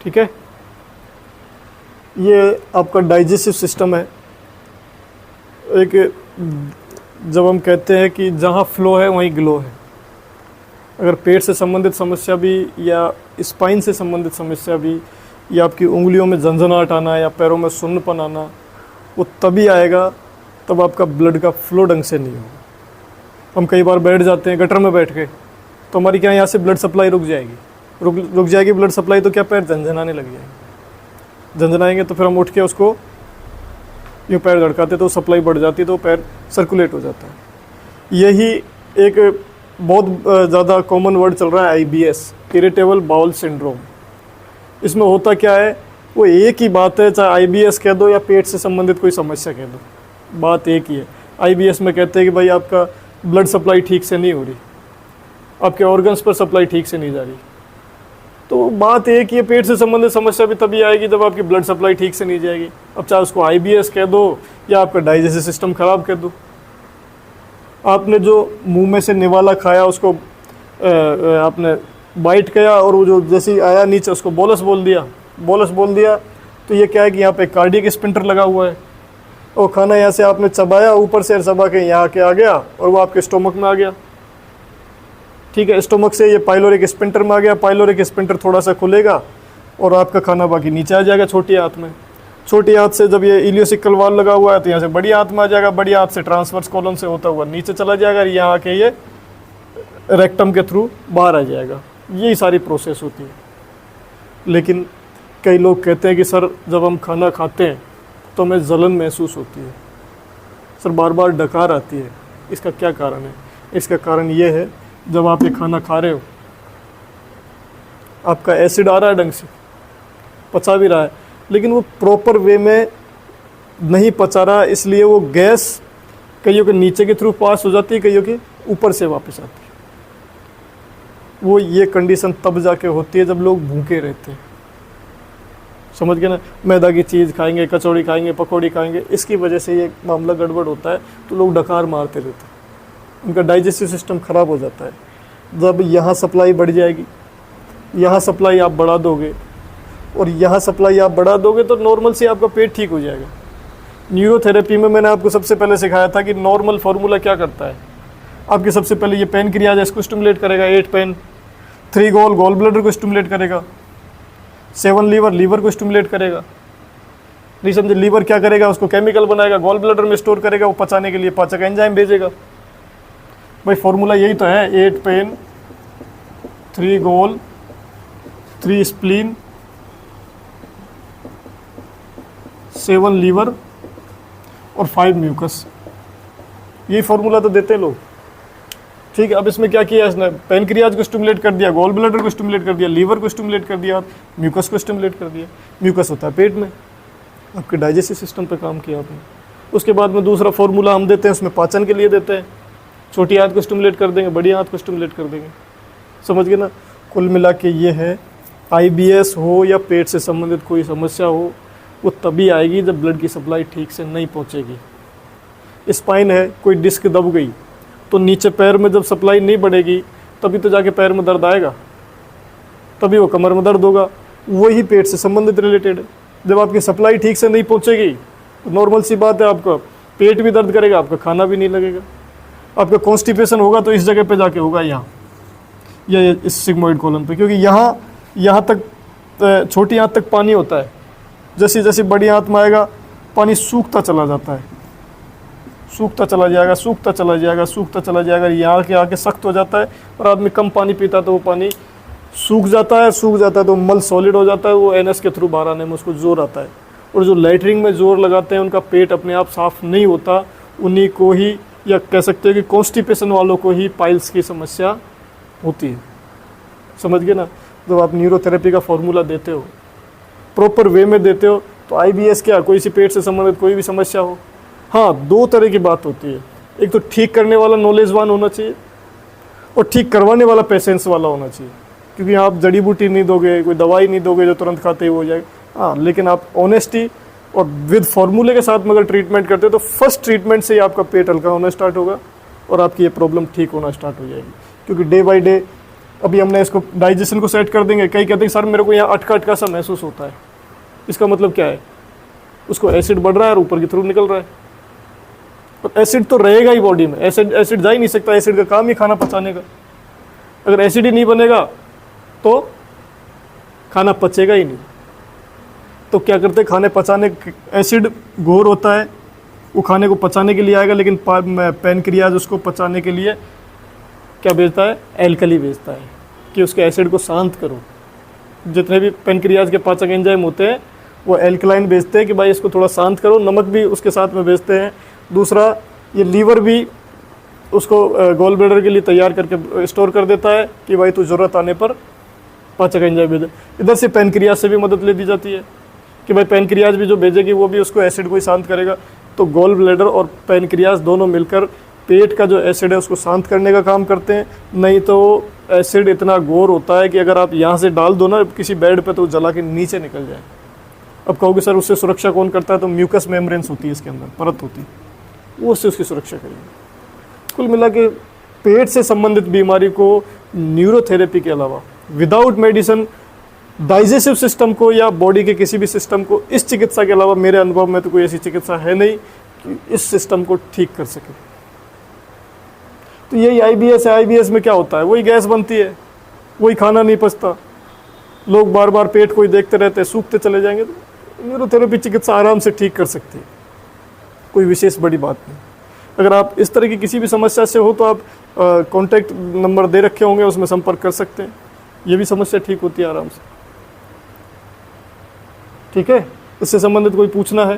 ठीक है, ये आपका डाइजेस्टिव सिस्टम है। एक जब हम कहते हैं कि जहाँ फ्लो है वहीं ग्लो है, अगर पेट से संबंधित समस्या भी या स्पाइन से संबंधित समस्या भी या आपकी उंगलियों में झंझनाहट आना या पैरों में सुन्नपन आना, वो तभी आएगा तब आपका ब्लड का फ्लो ढंग से नहीं होगा। हम कई बार बैठ जाते हैं गटर में बैठ के, तो हमारी क्या यहाँ से ब्लड सप्लाई रुक जाएगी, रुक जाएगी ब्लड सप्लाई, तो क्या पैर झंझनाने लग जाएंगे। झंझनाएंगे तो फिर हम उठ के उसको यूँ पैर धड़काते तो सप्लाई बढ़ जाती है, तो पैर सर्कुलेट हो जाता है। यही एक बहुत ज़्यादा कॉमन वर्ड चल रहा है IBS, इरिटेबल बाउल सिंड्रोम। इसमें होता क्या है, वो एक ही बात है, चाहे IBS कह दो या पेट से संबंधित कोई समस्या कह दो, बात एक ही है। IBS में कहते हैं कि भाई आपका ब्लड सप्लाई ठीक से नहीं हो रही, आपके ऑर्गन्स पर सप्लाई ठीक से नहीं जा रही। तो बात एक ही है, पेट से संबंधित समस्या भी तभी आएगी जब आपकी ब्लड सप्लाई ठीक से नहीं जाएगी। अब चाहे उसको IBS कह दो या आपका डाइजेस्टिव सिस्टम खराब कह दो। आपने जो मुंह में से निवाला खाया उसको आपने बाइट किया और वो जो जैसे आया नीचे उसको बोलस बोल दिया, तो ये क्या है कि यहाँ पे कार्डियक स्पिंटर लगा हुआ है, और खाना यहाँ से आपने चबाया, ऊपर से चबा के यहाँ के आ गया और वो आपके स्टोमक में आ गया। ठीक है, स्टोमक से ये पाइलोरिक स्पिंटर में आ गया, पाइलोरिक स्पिंटर थोड़ा सा खुलेगा और आपका खाना बाकी नीचे आ जाएगा छोटी आंत में। छोटी आंत से जब ये इलियोसिकल वाल्व लगा हुआ है तो यहाँ से बड़ी आंत में आ जाएगा, बड़ी आंत से ट्रांसवर्स कॉलम से होता हुआ नीचे चला जाएगा, यहाँ आके ये रेक्टम के थ्रू बाहर आ जाएगा। यही सारी प्रोसेस होती है। लेकिन कई लोग कहते हैं कि सर जब हम खाना खाते हैं तो हमें जलन महसूस होती है, सर बार बार डकार आती है, इसका क्या कारण है? इसका कारण ये है, जब आप ये खाना खा रहे हो आपका एसिड आ रहा है, ढंग से पचा भी रहा है, लेकिन वो प्रॉपर वे में नहीं पचा रहा, इसलिए वो गैस कईयों के नीचे के थ्रू पास हो जाती है, कईयों के ऊपर से वापस आती है। वो ये कंडीशन तब जाके होती है जब लोग भूखे रहते हैं, समझ गए ना। मैदा की चीज़ खाएंगे, कचौड़ी खाएंगे, पकौड़ी खाएंगे, इसकी वजह से ये मामला गड़बड़ होता है, तो लोग डकार मारते रहते हैं, उनका डाइजेस्टिव सिस्टम ख़राब हो जाता है। जब यहाँ सप्लाई बढ़ जाएगी, यहाँ सप्लाई आप बढ़ा दोगे और यहाँ सप्लाई आप बढ़ा दोगे तो नॉर्मल से आपका पेट ठीक हो जाएगा। न्यूरोथेरेपी में मैंने आपको सबसे पहले सिखाया था कि नॉर्मल फार्मूला क्या करता है। आपके सबसे पहले ये पैनक्रियाज इसको स्टिमुलेट करेगा, 8 पेन, 3 गॉल ब्लैडर को स्टिमुलेट करेगा, 7 लीवर को स्टिमुलेट करेगा। नहीं समझे? लीवर क्या करेगा, उसको केमिकल बनाएगा, गॉल ब्लैडर में स्टोर करेगा, वो पचाने के लिए पाचक एंजाइम भेजेगा। भाई फॉर्मूला यही तो है, 8 पेन, 3 गॉल, 3 स्प्लीन, 7 लीवर और 5 म्यूकस। यही फॉर्मूला तो देते हैं लोग। ठीक है, अब इसमें क्या किया इसने, पैनक्रियाज को स्टिमुलेट कर दिया, गॉल ब्लैडर को स्टिमुलेट कर दिया, लीवर को स्टिमुलेट कर दिया, म्यूकस को स्टिमुलेट कर दिया। म्यूकस होता है पेट में, आपके डाइजेस्टिव सिस्टम पे काम किया आपने। उसके बाद में दूसरा फॉर्मूला हम देते हैं, उसमें पाचन के लिए देते हैं, छोटी आंत को स्टिमुलेट कर देंगे, बड़ी आंत को स्टिमुलेट कर देंगे। समझ गए ना? कुल मिला के ये है, IBS हो या पेट से संबंधित कोई समस्या हो, वो तभी आएगी जब ब्लड की सप्लाई ठीक से नहीं पहुंचेगी। स्पाइन है, कोई डिस्क दब गई तो नीचे पैर में जब सप्लाई नहीं बढ़ेगी तभी तो जाके पैर में दर्द आएगा, तभी वो कमर में दर्द होगा। वही पेट से संबंधित रिलेटेड है। जब आपकी सप्लाई ठीक से नहीं पहुंचेगी तो नॉर्मल सी बात है, आपका पेट भी दर्द करेगा, आपका खाना भी नहीं लगेगा, आपका कॉन्स्टिपेशन होगा तो इस जगह पे जाके होगा, यहाँ या इस सिग्मोइड कॉलम पे, क्योंकि यहाँ तक छोटी आंत तक पानी होता है। जैसे जैसे बड़ी आंत में आएगा पानी सूखता चला जाता है, सूखता चला जाएगा, सूखता चला जाएगा, सूखता चला जाएगा, यहाँ के आके सख्त हो जाता है और आदमी कम पानी पीता है तो वो पानी सूख जाता है तो मल सॉलिड हो जाता है, वो NS के थ्रू बाहर आने में उसको जोर आता है। और जो लैट्रिन में जोर लगाते हैं उनका पेट अपने आप साफ नहीं होता, उन्हीं को ही, या कह सकते हैं कि कॉन्स्टिपेशन वालों को ही पाइल्स की समस्या होती है। समझ गए ना? जब आप न्यूरोथेरेपी का फॉर्मूला देते हो, प्रॉपर वे में देते हो, तो IBS क्या, कोई सी पेट से संबंधित कोई भी समस्या हो, हाँ 2 तरह की बात होती है। एक तो ठीक करने वाला नॉलेजवान होना चाहिए और ठीक करवाने वाला पेशेंस वाला होना चाहिए। क्योंकि आप जड़ी बूटी नहीं दोगे, कोई दवाई नहीं दोगे जो तुरंत खाते ही हो जाएगा। हाँ, लेकिन आप ऑनेस्टी और विद फॉर्मूले के साथ में अगर ट्रीटमेंट करते हो तो फर्स्ट ट्रीटमेंट से ही आपका पेट हल्का होना स्टार्ट होगा और आपकी ये प्रॉब्लम ठीक होना स्टार्ट हो जाएगी। क्योंकि डे बाय डे अभी हमने इसको डाइजेशन को सेट कर देंगे, कई कहते हैं सर मेरे को यहाँ अटका अटका सा महसूस होता है, इसका मतलब क्या है, उसको एसिड बढ़ रहा है और ऊपर के थ्रू निकल रहा है। और एसिड तो रहेगा ही बॉडी में, एसिड जा ही नहीं सकता, एसिड का काम ही खाना पचाने का। अगर एसिड ही नहीं बनेगा तो खाना पचेगा ही नहीं। तो क्या करते हैं, खाने पचाने, एसिड घोर होता है, वो खाने को पचाने के लिए आएगा, लेकिन पैनक्रियाज उसको पचाने के लिए क्या भेजता है, एल्कली भेजता है कि उसके एसिड को शांत करो। जितने भी पैनक्रियाज के पाचक एंजाइम होते हैं वो एल्कलाइन भेजते हैं कि भाई इसको थोड़ा शांत करो, नमक भी उसके साथ में भेजते हैं। दूसरा, ये लीवर भी उसको गोल ब्लैडर के लिए तैयार करके स्टोर कर देता है कि भाई तू ज़रूरत आने पर पाचक एंजाइम भेजे। इधर से पैनक्रियाज से भी मदद ले दी जाती है कि भाई पैनक्रियाज भी जो भेजेगी वो भी उसको एसिड को ही शांत करेगा। तो गोल ब्लैडर और पैनक्रियाज दोनों मिलकर पेट का जो एसिड है उसको शांत करने का काम करते हैं। नहीं तो एसिड इतना घोर होता है कि अगर आप यहाँ से डाल दो ना किसी बेड पे तो जला के नीचे निकल जाए। अब कहोगे सर उससे सुरक्षा कौन करता है, तो म्यूकस मेम्ब्रेन्स होती है इसके अंदर, परत होती है, वो उससे उसकी सुरक्षा करेगी। कुल मिला के पेट से संबंधित बीमारी को न्यूरोथेरेपी के अलावा विदाउट मेडिसिन डाइजेस्टिव सिस्टम को या बॉडी के किसी भी सिस्टम को, इस चिकित्सा के अलावा मेरे अनुभव में तो कोई ऐसी चिकित्सा है नहीं कि इस सिस्टम को ठीक कर सके। तो यही आईबीएस है। आईबीएस में क्या होता है, वही गैस बनती है, वही खाना नहीं पचता, लोग बार बार पेट को ही देखते रहते हैं, सूखते चले जाएंगे। तो न्यूरोथेरेपी चिकित्सा आराम से ठीक कर सकती है, कोई विशेष बड़ी बात नहीं। अगर आप इस तरह की किसी भी समस्या से हो तो आप कॉन्टैक्ट नंबर दे रखे होंगे, उसमें संपर्क कर सकते हैं, ये भी समस्या ठीक होती है आराम से। ठीक है, इससे संबंधित कोई पूछना है?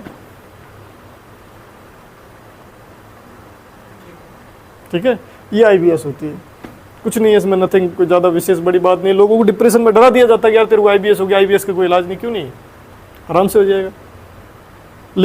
ठीक है, ये आईबीएस होती है, कुछ नहीं है इसमें, नथिंग, कोई ज़्यादा विशेष बड़ी बात नहीं। लोगों को डिप्रेशन में डरा दिया जाता है कि यार तेरे को आईबीएस हो गया, आईबीएस का कोई इलाज नहीं, क्यों नहीं, आराम से हो जाएगा।